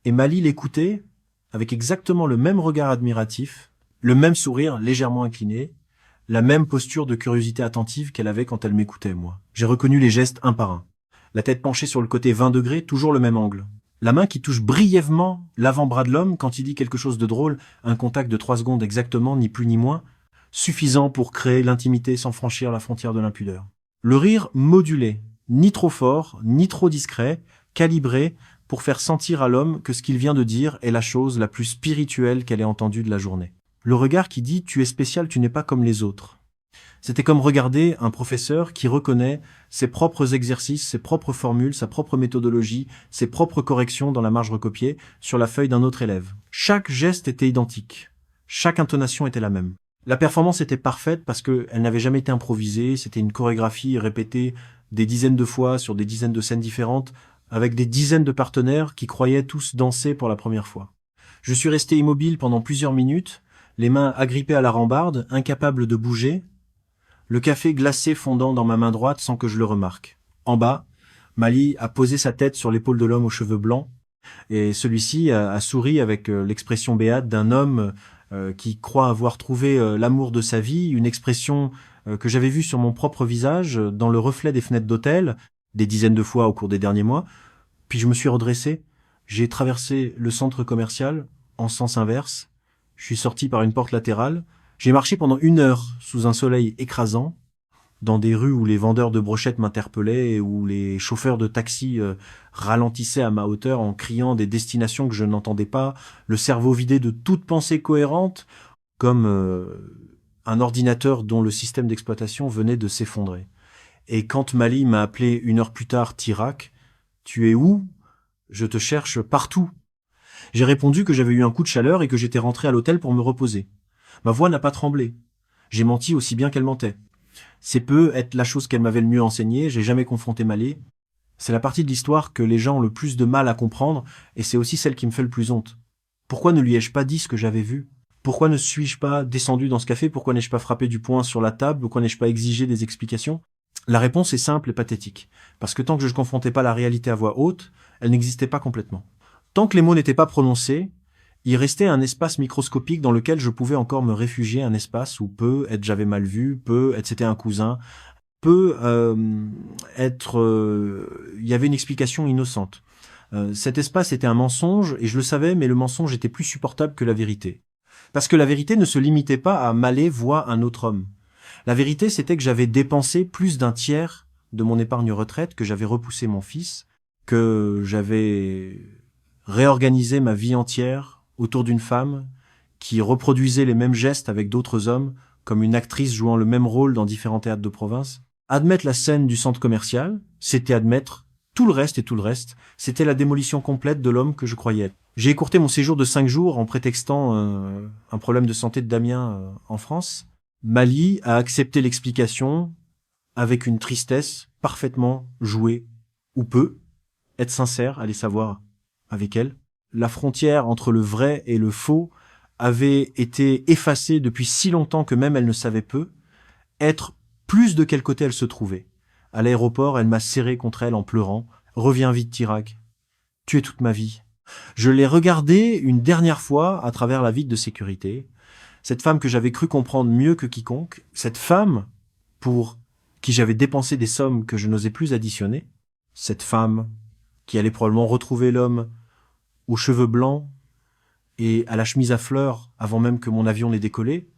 et Mali l'écoutait avec exactement le même regard admiratif, le même sourire légèrement incliné, la même posture de curiosité attentive qu'elle avait quand elle m'écoutait, moi. J'ai reconnu les gestes un par un. La tête penchée sur le côté 20 degrés, toujours le même angle. La main qui touche brièvement l'avant-bras de l'homme quand il dit quelque chose de drôle, un contact de 3 secondes exactement, ni plus ni moins, suffisant pour créer l'intimité sans franchir la frontière de l'impudeur. Le rire modulé, ni trop fort, ni trop discret, calibré pour faire sentir à l'homme que ce qu'il vient de dire est la chose la plus spirituelle qu'elle ait entendue de la journée. Le regard qui dit « tu es spécial, tu n'es pas comme les autres ». C'était comme regarder un professeur qui reconnaît ses propres exercices, ses propres formules, sa propre méthodologie, ses propres corrections dans la marge recopiée sur la feuille d'un autre élève. Chaque geste était identique. Chaque intonation était la même. La performance était parfaite parce qu'elle n'avait jamais été improvisée, c'était une chorégraphie répétée des dizaines de fois sur des dizaines de scènes différentes avec des dizaines de partenaires qui croyaient tous danser pour la première fois. Je suis resté immobile pendant plusieurs minutes, les mains agrippées à la rambarde, incapable de bouger, le café glacé fondant dans ma main droite sans que je le remarque. En bas, Mali a posé sa tête sur l'épaule de l'homme aux cheveux blancs, et celui-ci a souri avec l'expression béate d'un homme qui croit avoir trouvé l'amour de sa vie, une expression que j'avais vue sur mon propre visage, dans le reflet des fenêtres d'hôtel, des dizaines de fois au cours des derniers mois. Puis je me suis redressé, j'ai traversé le centre commercial en sens inverse, je suis sorti par une porte latérale, j'ai marché pendant 1 heure sous un soleil écrasant, dans des rues où les vendeurs de brochettes m'interpellaient et où les chauffeurs de taxi ralentissaient à ma hauteur en criant des destinations que je n'entendais pas, le cerveau vidé de toute pensée cohérente, comme un ordinateur dont le système d'exploitation venait de s'effondrer. Et quand Mali m'a appelé 1 heure plus tard, Tirac, « Tu es où ? Je te cherche partout. » J'ai répondu que j'avais eu un coup de chaleur et que j'étais rentré à l'hôtel pour me reposer. Ma voix n'a pas tremblé. J'ai menti aussi bien qu'elle mentait. C'est peu être la chose qu'elle m'avait le mieux enseignée, j'ai jamais confronté Malé. C'est la partie de l'histoire que les gens ont le plus de mal à comprendre, et c'est aussi celle qui me fait le plus honte. Pourquoi ne lui ai-je pas dit ce que j'avais vu ? Pourquoi ne suis-je pas descendu dans ce café ? Pourquoi n'ai-je pas frappé du poing sur la table ? Pourquoi n'ai-je pas exigé des explications ? La réponse est simple et pathétique. Parce que tant que je ne confrontais pas la réalité à voix haute, elle n'existait pas complètement. Tant que les mots n'étaient pas prononcés, il restait un espace microscopique dans lequel je pouvais encore me réfugier, un espace où peut être j'avais mal vu, peut être c'était un cousin, peut être il y avait une explication innocente. Cet espace était un mensonge et je le savais, mais le mensonge était plus supportable que la vérité. Parce que la vérité ne se limitait pas à Malé voit un autre homme. La vérité, c'était que j'avais dépensé plus d'un tiers de mon épargne retraite, que j'avais repoussé mon fils, que j'avais réorganisé ma vie entière autour d'une femme qui reproduisait les mêmes gestes avec d'autres hommes, comme une actrice jouant le même rôle dans différents théâtres de province. Admettre la scène du centre commercial, c'était admettre Tout le reste, c'était la démolition complète de l'homme que je croyais être. J'ai écourté mon séjour de 5 jours en prétextant un problème de santé de Damien en France. Mali a accepté l'explication avec une tristesse parfaitement jouée, ou peu, être sincère, aller savoir avec elle. La frontière entre le vrai et le faux avait été effacée depuis si longtemps que même elle ne savait peu être plus de quel côté elle se trouvait. À l'aéroport, elle m'a serré contre elle en pleurant. « Reviens vite, Tirac. Tu es toute ma vie. » Je l'ai regardée une dernière fois à travers la vitre de sécurité. Cette femme que j'avais cru comprendre mieux que quiconque. Cette femme pour qui j'avais dépensé des sommes que je n'osais plus additionner. Cette femme qui allait probablement retrouver l'homme aux cheveux blancs et à la chemise à fleurs avant même que mon avion n'ait décollé.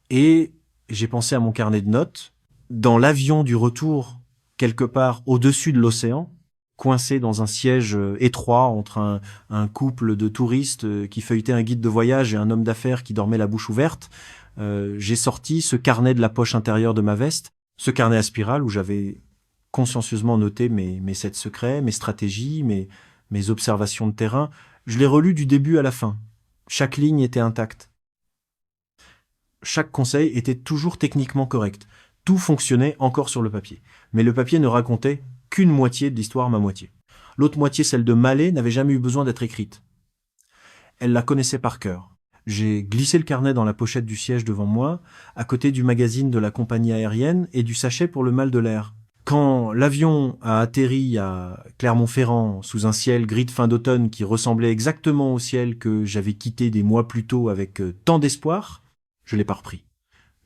Et j'ai pensé à mon carnet de notes. Dans l'avion du retour, quelque part au-dessus de l'océan, coincé dans un siège étroit entre un couple de touristes qui feuilletaient un guide de voyage et un homme d'affaires qui dormait la bouche ouverte, j'ai sorti ce carnet de la poche intérieure de ma veste, ce carnet à spirale où j'avais consciencieusement noté mes 7 secrets, mes stratégies, mes observations de terrain. Je l'ai relu du début à la fin. Chaque ligne était intacte. Chaque conseil était toujours techniquement correct. Tout fonctionnait encore sur le papier. Mais le papier ne racontait qu'une moitié de l'histoire, ma moitié. L'autre moitié, celle de Mallet, n'avait jamais eu besoin d'être écrite. Elle la connaissait par cœur. J'ai glissé le carnet dans la pochette du siège devant moi, à côté du magazine de la compagnie aérienne et du sachet pour le mal de l'air. Quand l'avion a atterri à Clermont-Ferrand sous un ciel gris de fin d'automne qui ressemblait exactement au ciel que j'avais quitté des mois plus tôt avec tant d'espoir, je l'ai pas repris.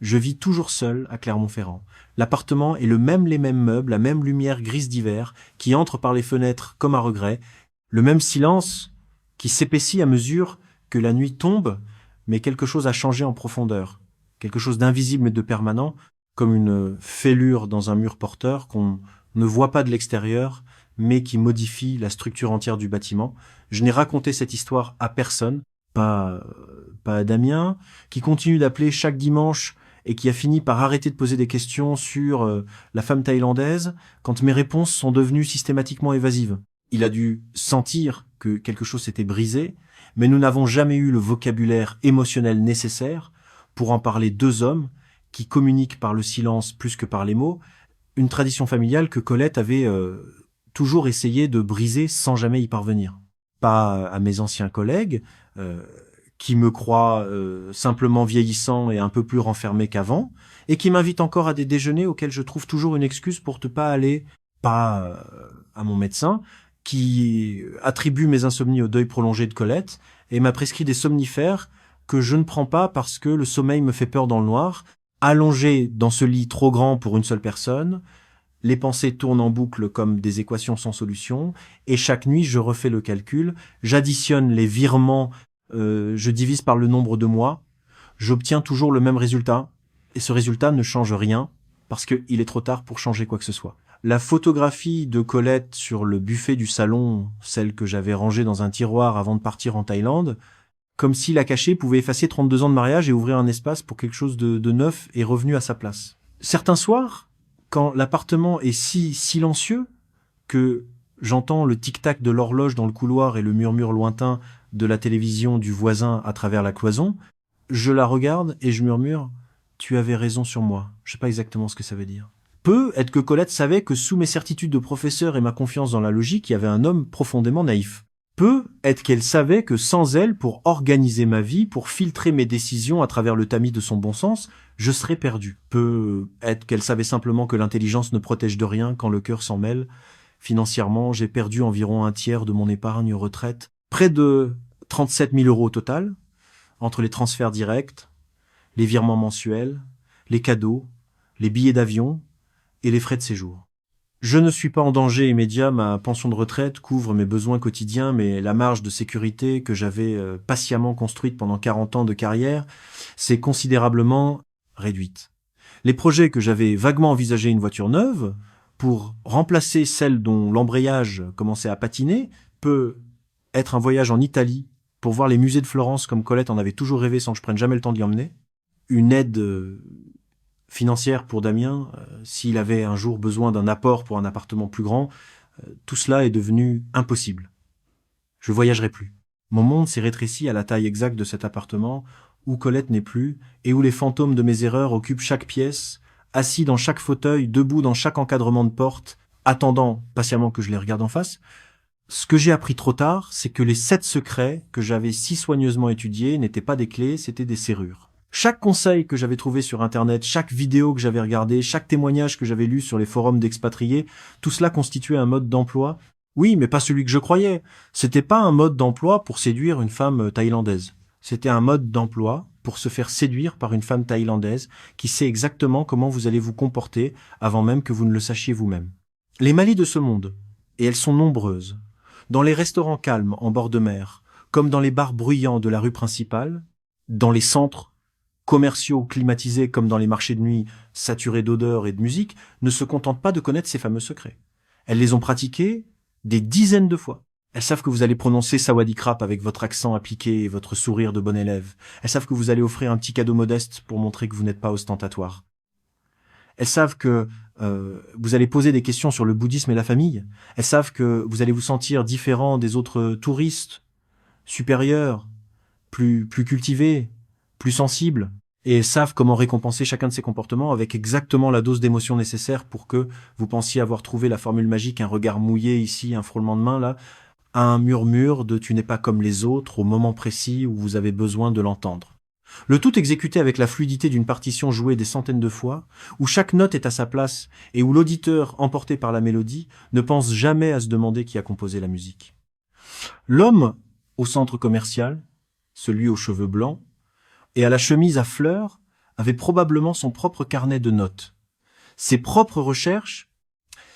Je vis toujours seul à Clermont-Ferrand. L'appartement est les mêmes meubles, la même lumière grise d'hiver qui entre par les fenêtres comme à regret, le même silence qui s'épaissit à mesure que la nuit tombe, mais quelque chose a changé en profondeur, quelque chose d'invisible mais de permanent, comme une fêlure dans un mur porteur qu'on ne voit pas de l'extérieur, mais qui modifie la structure entière du bâtiment. Je n'ai raconté cette histoire à personne, pas à Damien, qui continue d'appeler chaque dimanche et qui a fini par arrêter de poser des questions sur la femme thaïlandaise quand mes réponses sont devenues systématiquement évasives. Il a dû sentir que quelque chose s'était brisé, mais nous n'avons jamais eu le vocabulaire émotionnel nécessaire pour en parler 2 hommes qui communiquent par le silence plus que par les mots, une tradition familiale que Colette avait toujours essayé de briser sans jamais y parvenir. Pas à mes anciens collègues, qui me croient simplement vieillissant et un peu plus renfermé qu'avant, et qui m'invitent encore à des déjeuners auxquels je trouve toujours une excuse pour ne pas aller, pas à mon médecin, qui attribue mes insomnies au deuil prolongé de Colette, et m'a prescrit des somnifères que je ne prends pas parce que le sommeil me fait peur dans le noir, allongé dans ce lit trop grand pour une seule personne, les pensées tournent en boucle comme des équations sans solution, et chaque nuit je refais le calcul, j'additionne les virements, je divise par le nombre de mois, j'obtiens toujours le même résultat, et ce résultat ne change rien, parce qu'il est trop tard pour changer quoi que ce soit. La photographie de Colette sur le buffet du salon, celle que j'avais rangée dans un tiroir avant de partir en Thaïlande, comme si la cachée pouvait effacer 32 ans de mariage et ouvrir un espace pour quelque chose de neuf et revenu à sa place. Certains soirs, quand l'appartement est si silencieux que j'entends le tic-tac de l'horloge dans le couloir et le murmure lointain de la télévision du voisin à travers la cloison, je la regarde et je murmure « Tu avais raison sur moi ». Je sais pas exactement ce que ça veut dire. Peut être que Colette savait que sous mes certitudes de professeur et ma confiance dans la logique, il y avait un homme profondément naïf. Peut être qu'elle savait que sans elle, pour organiser ma vie, pour filtrer mes décisions à travers le tamis de son bon sens, je serais perdu. Peut être qu'elle savait simplement que l'intelligence ne protège de rien quand le cœur s'en mêle. Financièrement, j'ai perdu environ un tiers de mon épargne retraite. Près de 37 000 € au total, entre les transferts directs, les virements mensuels, les cadeaux, les billets d'avion et les frais de séjour. Je ne suis pas en danger immédiat, ma pension de retraite couvre mes besoins quotidiens, mais la marge de sécurité que j'avais patiemment construite pendant 40 ans de carrière s'est considérablement réduite. Les projets que j'avais vaguement envisagé une voiture neuve, pour remplacer celle dont l'embrayage commençait à patiner, peut être un voyage en Italie pour voir les musées de Florence comme Colette en avait toujours rêvé sans que je prenne jamais le temps d'y emmener, une aide financière pour Damien, s'il avait un jour besoin d'un apport pour un appartement plus grand, tout cela est devenu impossible. Je voyagerai plus. Mon monde s'est rétréci à la taille exacte de cet appartement où Colette n'est plus et où les fantômes de mes erreurs occupent chaque pièce, assis dans chaque fauteuil, debout dans chaque encadrement de porte, attendant patiemment que je les regarde en face. Ce que j'ai appris trop tard, c'est que les 7 secrets que j'avais si soigneusement étudiés n'étaient pas des clés, c'était des serrures. Chaque conseil que j'avais trouvé sur Internet, chaque vidéo que j'avais regardée, chaque témoignage que j'avais lu sur les forums d'expatriés, tout cela constituait un mode d'emploi. Oui, mais pas celui que je croyais. C'était pas un mode d'emploi pour séduire une femme thaïlandaise. C'était un mode d'emploi pour se faire séduire par une femme thaïlandaise qui sait exactement comment vous allez vous comporter avant même que vous ne le sachiez vous-même. Les Malis de ce monde, et elles sont nombreuses, dans les restaurants calmes en bord de mer, comme dans les bars bruyants de la rue principale, dans les centres commerciaux climatisés comme dans les marchés de nuit saturés d'odeurs et de musique, ne se contentent pas de connaître ces fameux secrets. Elles les ont pratiqués des dizaines de fois. Elles savent que vous allez prononcer Sawadee Krap avec votre accent appliqué et votre sourire de bon élève. Elles savent que vous allez offrir un petit cadeau modeste pour montrer que vous n'êtes pas ostentatoire. Elles savent que vous allez poser des questions sur le bouddhisme et la famille. Elles savent que vous allez vous sentir différent des autres touristes, supérieurs, plus cultivés, plus sensibles. Et elles savent comment récompenser chacun de ces comportements avec exactement la dose d'émotion nécessaire pour que vous pensiez avoir trouvé la formule magique, un regard mouillé ici, un frôlement de main là, un murmure de « tu n'es pas comme les autres » au moment précis où vous avez besoin de l'entendre. Le tout exécuté avec la fluidité d'une partition jouée des centaines de fois, où chaque note est à sa place et où l'auditeur, emporté par la mélodie, ne pense jamais à se demander qui a composé la musique. L'homme au centre commercial, celui aux cheveux blancs, et à la chemise à fleurs, avait probablement son propre carnet de notes. Ses propres recherches,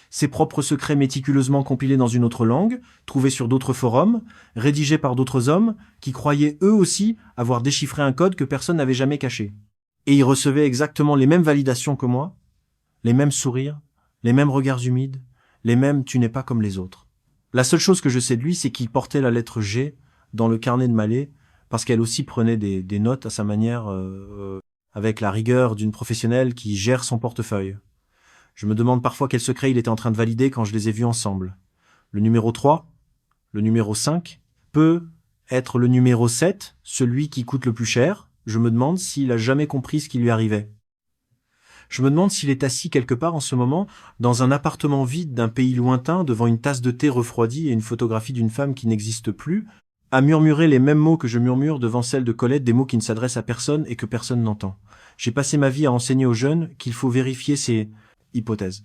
ses propres secrets méticuleusement compilés dans une autre langue, trouvés sur d'autres forums, rédigés par d'autres hommes, qui croyaient eux aussi avoir déchiffré un code que personne n'avait jamais caché. Et ils recevaient exactement les mêmes validations que moi, les mêmes sourires, les mêmes regards humides, les mêmes « tu n'es pas comme les autres ». La seule chose que je sais de lui, c'est qu'il portait la lettre G dans le carnet de Malais, parce qu'elle aussi prenait des notes à sa manière, avec la rigueur d'une professionnelle qui gère son portefeuille. Je me demande parfois quel secret il était en train de valider quand je les ai vus ensemble. Le numéro 3, le numéro 5, peut être le numéro 7, celui qui coûte le plus cher. Je me demande s'il a jamais compris ce qui lui arrivait. Je me demande s'il est assis quelque part en ce moment, dans un appartement vide d'un pays lointain, devant une tasse de thé refroidie et une photographie d'une femme qui n'existe plus, à murmurer les mêmes mots que je murmure devant celle de Colette, des mots qui ne s'adressent à personne et que personne n'entend. J'ai passé ma vie à enseigner aux jeunes qu'il faut vérifier ces hypothèses.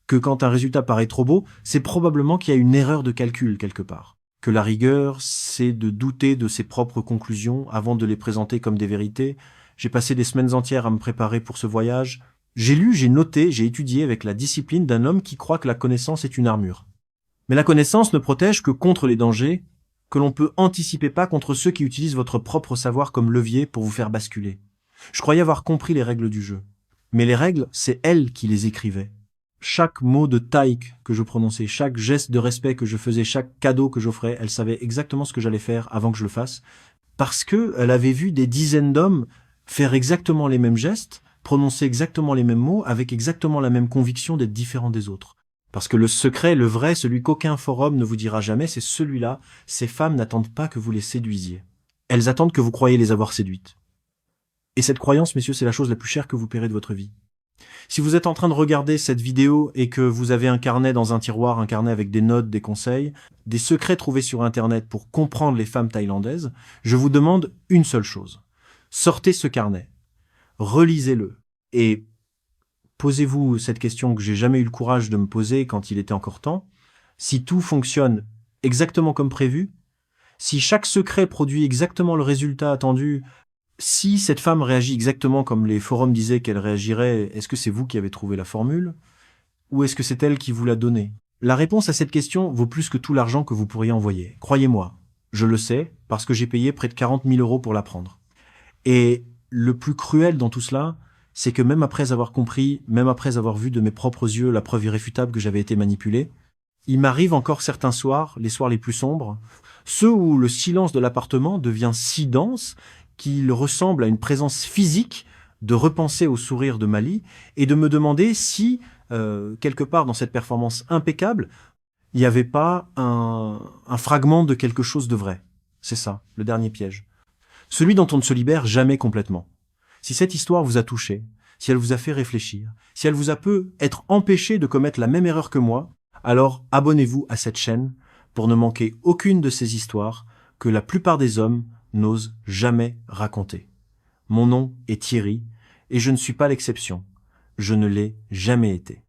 Que quand un résultat paraît trop beau, c'est probablement qu'il y a une erreur de calcul quelque part. Que la rigueur, c'est de douter de ses propres conclusions avant de les présenter comme des vérités. J'ai passé des semaines entières à me préparer pour ce voyage. J'ai lu, j'ai noté, j'ai étudié avec la discipline d'un homme qui croit que la connaissance est une armure. Mais la connaissance ne protège que contre les dangers que l'on peut anticiper, pas contre ceux qui utilisent votre propre savoir comme levier pour vous faire basculer. Je croyais avoir compris les règles du jeu. Mais les règles, c'est elle qui les écrivait. Chaque mot de taïk que je prononçais, chaque geste de respect que je faisais, chaque cadeau que j'offrais, elle savait exactement ce que j'allais faire avant que je le fasse, parce que elle avait vu des dizaines d'hommes faire exactement les mêmes gestes, prononcer exactement les mêmes mots, avec exactement la même conviction d'être différents des autres. Parce que le secret, le vrai, celui qu'aucun forum ne vous dira jamais, c'est celui-là. Ces femmes n'attendent pas que vous les séduisiez. Elles attendent que vous croyiez les avoir séduites. Et cette croyance, messieurs, c'est la chose la plus chère que vous paierez de votre vie. Si vous êtes en train de regarder cette vidéo et que vous avez un carnet dans un tiroir, un carnet avec des notes, des conseils, des secrets trouvés sur Internet pour comprendre les femmes thaïlandaises, je vous demande une seule chose. Sortez ce carnet, relisez-le et posez-vous cette question que j'ai jamais eu le courage de me poser quand il était encore temps. Si tout fonctionne exactement comme prévu, si chaque secret produit exactement le résultat attendu, si cette femme réagit exactement comme les forums disaient qu'elle réagirait, est-ce que c'est vous qui avez trouvé la formule? Ou est-ce que c'est elle qui vous l'a donnée? La réponse à cette question vaut plus que tout l'argent que vous pourriez envoyer. Croyez-moi, je le sais, parce que j'ai payé près de 40 000 € pour l'apprendre. Et le plus cruel dans tout cela, c'est que même après avoir compris, même après avoir vu de mes propres yeux la preuve irréfutable que j'avais été manipulé, il m'arrive encore certains soirs, les soirs les plus sombres, ceux où le silence de l'appartement devient si dense qu'il ressemble à une présence physique, de repenser au sourire de Mali et de me demander si, quelque part dans cette performance impeccable, il n'y avait pas un fragment de quelque chose de vrai. C'est ça, le dernier piège. Celui dont on ne se libère jamais complètement. Si cette histoire vous a touché, si elle vous a fait réfléchir, si elle vous a peut-être empêché de commettre la même erreur que moi, alors abonnez-vous à cette chaîne pour ne manquer aucune de ces histoires que la plupart des hommes n'osent jamais raconter. Mon nom est Thierry et je ne suis pas l'exception. Je ne l'ai jamais été.